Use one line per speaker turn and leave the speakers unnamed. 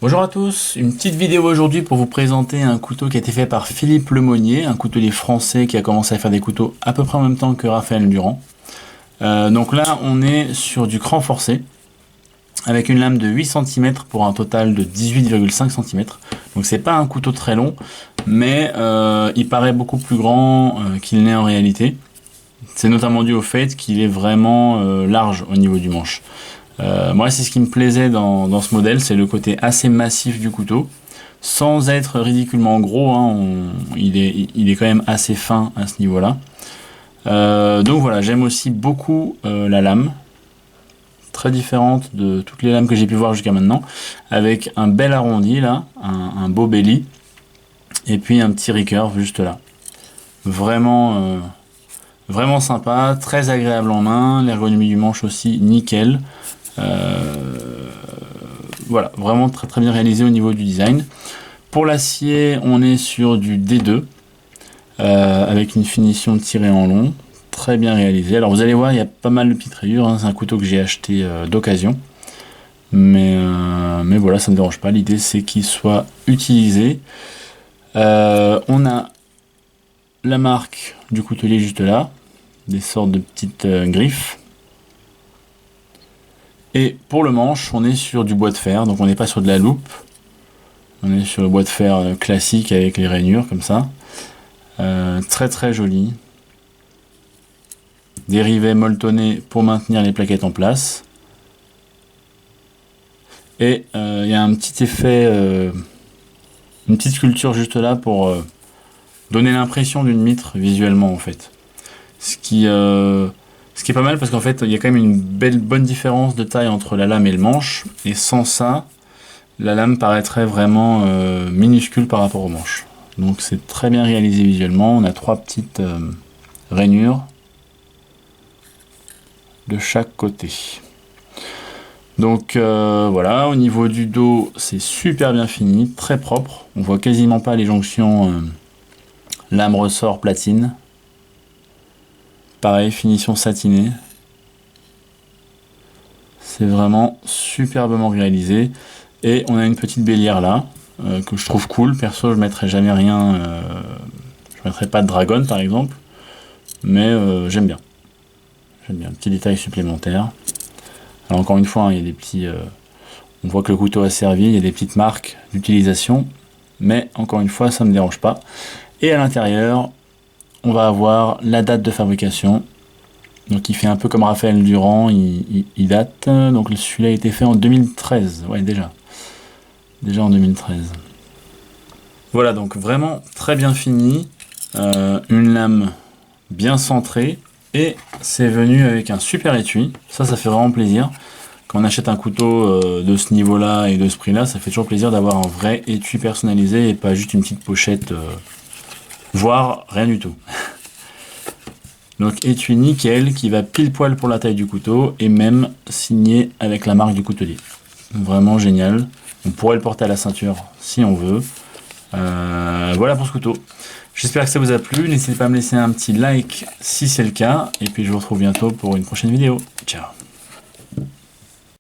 Bonjour à tous, une petite vidéo aujourd'hui pour vous présenter un couteau qui a été fait par Philippe Lemonnier, un coutelier français qui a commencé à faire des couteaux à peu près en même temps que Raphaël Durand. Donc là on est sur du cran forcé avec une lame de 8 cm pour un total de 18,5 cm. Donc c'est pas un couteau très long, mais il paraît beaucoup plus grand qu'il n'est en réalité. C'est notamment dû au fait qu'il est vraiment large au niveau du manche. Moi c'est ce qui me plaisait dans ce modèle, c'est le côté assez massif du couteau, sans être ridiculement gros, hein, il est quand même assez fin à ce niveau-là. Donc voilà, j'aime aussi beaucoup la lame, très différente de toutes les lames que j'ai pu voir jusqu'à maintenant, avec un bel arrondi là, un beau belly, et puis un petit recurve juste là. Vraiment, vraiment sympa, très agréable en main, l'ergonomie du manche aussi nickel. Voilà, vraiment très très bien réalisé au niveau du design. Pour l'acier, on est sur du D2 avec une finition tirée en long, très bien réalisé. Alors vous allez voir, il y a pas mal de petites rayures, hein. C'est un couteau que j'ai acheté d'occasion, mais voilà, ça ne me dérange pas. L'idée c'est qu'il soit utilisé. On a la marque du coutelier juste là, des sortes de petites griffes. Et pour le manche, on est sur du bois de fer, donc on n'est pas sur de la loupe. On est sur le bois de fer classique avec les rainures comme ça. Très très joli. Des rivets molletonnés pour maintenir les plaquettes en place. Et il y a un petit effet, une petite sculpture juste là pour donner l'impression d'une mitre visuellement en fait. Ce qui est pas mal parce qu'en fait il y a quand même une bonne différence de taille entre la lame et le manche, et sans ça la lame paraîtrait vraiment minuscule par rapport au manche. Donc c'est très bien réalisé visuellement. On a trois petites rainures de chaque côté. Donc voilà, au niveau du dos c'est super bien fini, très propre, on voit quasiment pas les jonctions lame ressort platine. Pareil, finition satinée. C'est vraiment superbement réalisé. Et on a une petite bélière là, que je trouve cool. Perso, je mettrais jamais rien. Je mettrais pas de dragon par exemple. Mais j'aime bien. J'aime bien. Petit détail supplémentaire. Alors encore une fois, hein, il y a des petits. On voit que le couteau a servi. Il y a des petites marques d'utilisation. Mais encore une fois, ça ne me dérange pas. Et à l'intérieur, on va avoir la date de fabrication. Donc il fait un peu comme Raphaël Durand, il date. Donc celui-là a été fait en 2013. Ouais, déjà en 2013. Voilà, donc vraiment très bien fini. Une lame bien centrée. Et c'est venu avec un super étui. Ça fait vraiment plaisir. Quand on achète un couteau de ce niveau-là et de ce prix-là, ça fait toujours plaisir d'avoir un vrai étui personnalisé et pas juste une petite pochette, voire rien du tout. Donc étui nickel qui va pile poil pour la taille du couteau et même signé avec la marque du coutelier. Vraiment génial. On pourrait le porter à la ceinture si on veut. Voilà pour ce couteau. J'espère que ça vous a plu. N'hésitez pas à me laisser un petit like si c'est le cas. Et puis je vous retrouve bientôt pour une prochaine vidéo. Ciao.